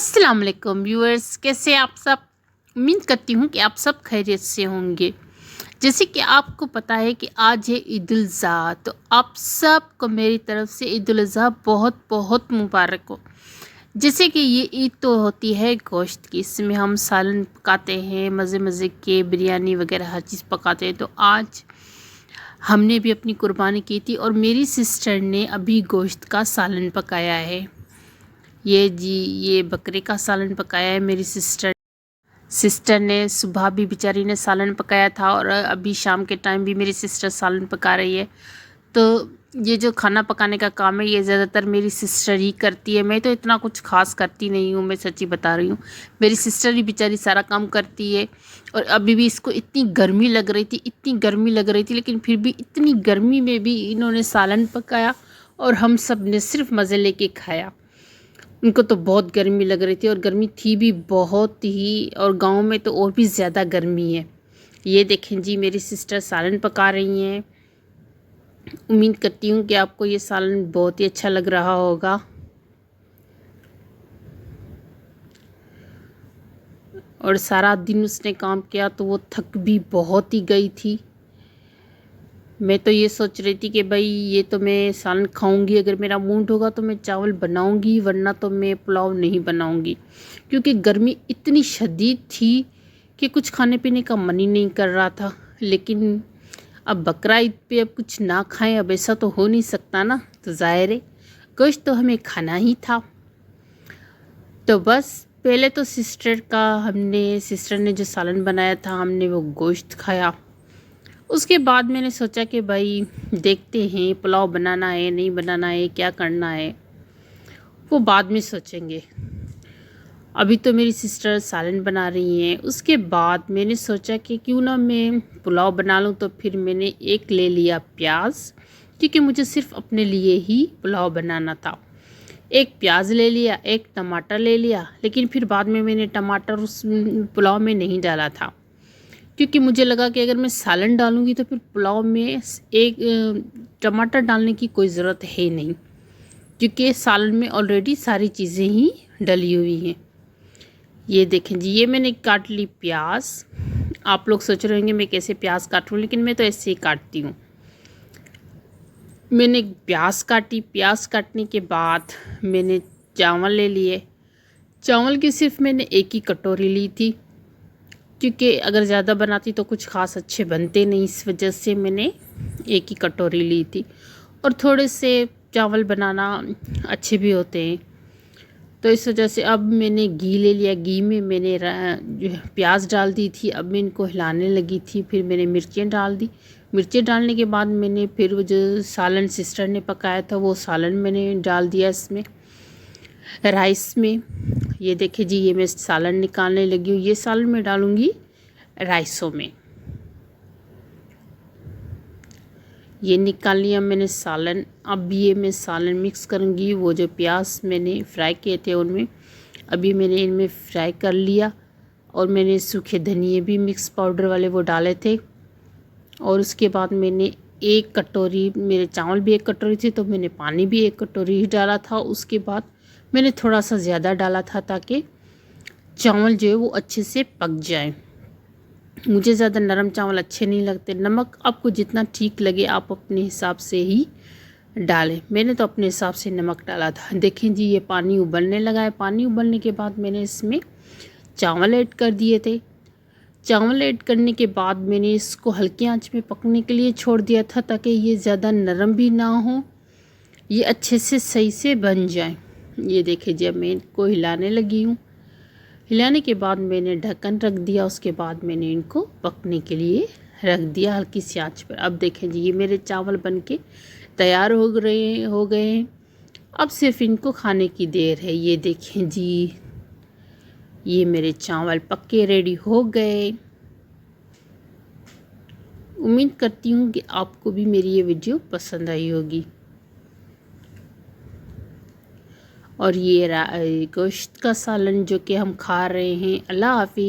अस्सलाम वालेकुम व्यूअर्स, कैसे आप सब। उम्मीद करती हूँ कि आप सब खैरियत से होंगे। जैसे कि आपको पता है कि आज है ईद उल अज़हा, तो आप सबको मेरी तरफ से ईद उल अज़हा बहुत बहुत मुबारक हो। जैसे कि ये ईद तो होती है गोश्त की, इसमें हम सालन पकाते हैं, मज़े मज़े के बिरयानी वगैरह हर चीज़ पकाते हैं। तो आज हमने भी अपनी कुर्बानी की थी और मेरी सिस्टर ने अभी गोश्त का सालन पकाया है। ये बकरे का सालन पकाया है मेरी सिस्टर ने। सुबह भी बेचारी ने सालन पकाया था और अभी शाम के टाइम भी मेरी सिस्टर सालन पका रही है। तो ये जो खाना पकाने का काम है ये ज़्यादातर मेरी सिस्टर ही करती है। मैं तो इतना कुछ खास करती नहीं हूँ, मैं सच्ची बता रही हूँ। मेरी सिस्टर ही बेचारी सारा काम करती है। और अभी भी इसको इतनी गर्मी लग रही थी, लेकिन फिर भी इतनी गर्मी में भी इन्होंने सालन पकाया और हम सब ने सिर्फ मज़े लेके खाया। उनको तो बहुत गर्मी लग रही थी और गर्मी थी भी बहुत ही, और गांव में तो और भी ज़्यादा गर्मी है। ये देखें जी, मेरी सिस्टर सालन पका रही हैं। उम्मीद करती हूँ कि आपको ये सालन बहुत ही अच्छा लग रहा होगा। और सारा दिन उसने काम किया तो वो थक भी बहुत ही गई थी। मैं तो ये सोच रही थी कि भाई ये तो मैं सालन खाऊंगी, अगर मेरा मूड होगा तो मैं चावल बनाऊंगी, वरना तो मैं पुलाव नहीं बनाऊंगी। क्योंकि गर्मी इतनी शदीद थी कि कुछ खाने पीने का मन ही नहीं कर रहा था। लेकिन अब बकरा ईद पे अब कुछ ना खाएं, अब ऐसा तो हो नहीं सकता ना। तो ज़ाहिर है गोश्त तो हमें खाना ही था। तो बस पहले तो सिस्टर ने जो सालन बनाया था हमने वो गोश्त खाया। उसके बाद मैंने सोचा कि भाई देखते हैं पुलाव बनाना है नहीं बनाना है, क्या करना है वो बाद में सोचेंगे। अभी तो मेरी सिस्टर सालन बना रही हैं। उसके बाद मैंने सोचा कि क्यों ना मैं पुलाव बना लूँ। तो फिर मैंने एक ले लिया प्याज, क्योंकि मुझे सिर्फ अपने लिए ही पुलाव बनाना था। एक प्याज ले लिया, एक टमाटर ले लिया, लेकिन फिर बाद में मैंने टमाटर उस पुलाव में नहीं डाला था, क्योंकि मुझे लगा कि अगर मैं सालन डालूँगी तो फिर पुलाव में एक टमाटर डालने की कोई ज़रूरत है नहीं, क्योंकि सालन में ऑलरेडी सारी चीज़ें ही डली हुई हैं। ये देखें जी, ये मैंने काट ली प्याज। आप लोग सोच रहे होंगे मैं कैसे प्याज काटूँ, लेकिन मैं तो ऐसे ही काटती हूँ। मैंने प्याज काटी, प्याज काटने के बाद मैंने चावल ले लिए। चावल की सिर्फ मैंने एक ही कटोरी ली थी, क्योंकि अगर ज़्यादा बनाती तो कुछ ख़ास अच्छे बनते नहीं, इस वजह से मैंने एक ही कटोरी ली थी। और थोड़े से चावल बनाना अच्छे भी होते हैं, तो इस वजह से अब मैंने घी ले लिया। घी में मैंने जो प्याज डाल दी थी। अब मैं इनको हिलाने लगी थी, फिर मैंने मिर्चें डाल दी। मिर्चें डालने के बाद मैंने फिर वो जो सालन सिस्टर ने पकाया था वो सालन मैंने डाल दिया इसमें राइस में। ये देखिए जी, ये मैं सालन निकालने लगी हूँ। ये सालन मैं डालूँगी राइसों में। ये निकाल लिया मैंने सालन। अब ये मैं सालन मिक्स करूँगी। वो जो प्याज मैंने फ्राई किए थे उनमें अभी मैंने इनमें फ्राई कर लिया। और मैंने सूखे धनिए भी मिक्स पाउडर वाले वो डाले थे। और उसके बाद मैंने एक कटोरी, मेरे चावल भी एक कटोरी थे तो मैंने पानी भी एक कटोरी ही डाला था। उसके बाद मैंने थोड़ा सा ज़्यादा डाला था ताकि चावल जो है वो अच्छे से पक जाए। मुझे ज़्यादा नरम चावल अच्छे नहीं लगते। नमक आपको जितना ठीक लगे आप अपने हिसाब से ही डालें। मैंने तो अपने हिसाब से नमक डाला था। देखें जी, ये पानी उबलने लगा है। पानी उबलने के बाद मैंने इसमें चावल ऐड कर दिए थे। चावल ऐड करने के बाद मैंने इसको हल्की आंच में पकने के लिए छोड़ दिया था, ताकि ये ज़्यादा नरम भी ना हो, ये अच्छे से सही से बन जाए। ये देखिए जब मैं इनको हिलाने लगी हूँ, हिलाने के बाद मैंने ढक्कन रख दिया। उसके बाद मैंने इनको पकने के लिए रख दिया हल्की सी आंच पर। अब देखें जी, ये मेरे चावल बनके तैयार हो गए हैं। अब सिर्फ इनको खाने की देर है। ये देखें जी, ये मेरे चावल पक्के रेडी हो गए। उम्मीद करती हूँ कि आपको भी मेरी ये वीडियो पसंद आई होगी। और ये गोश्त का सालन जो कि हम खा रहे हैं। अल्लाह हाफिज़।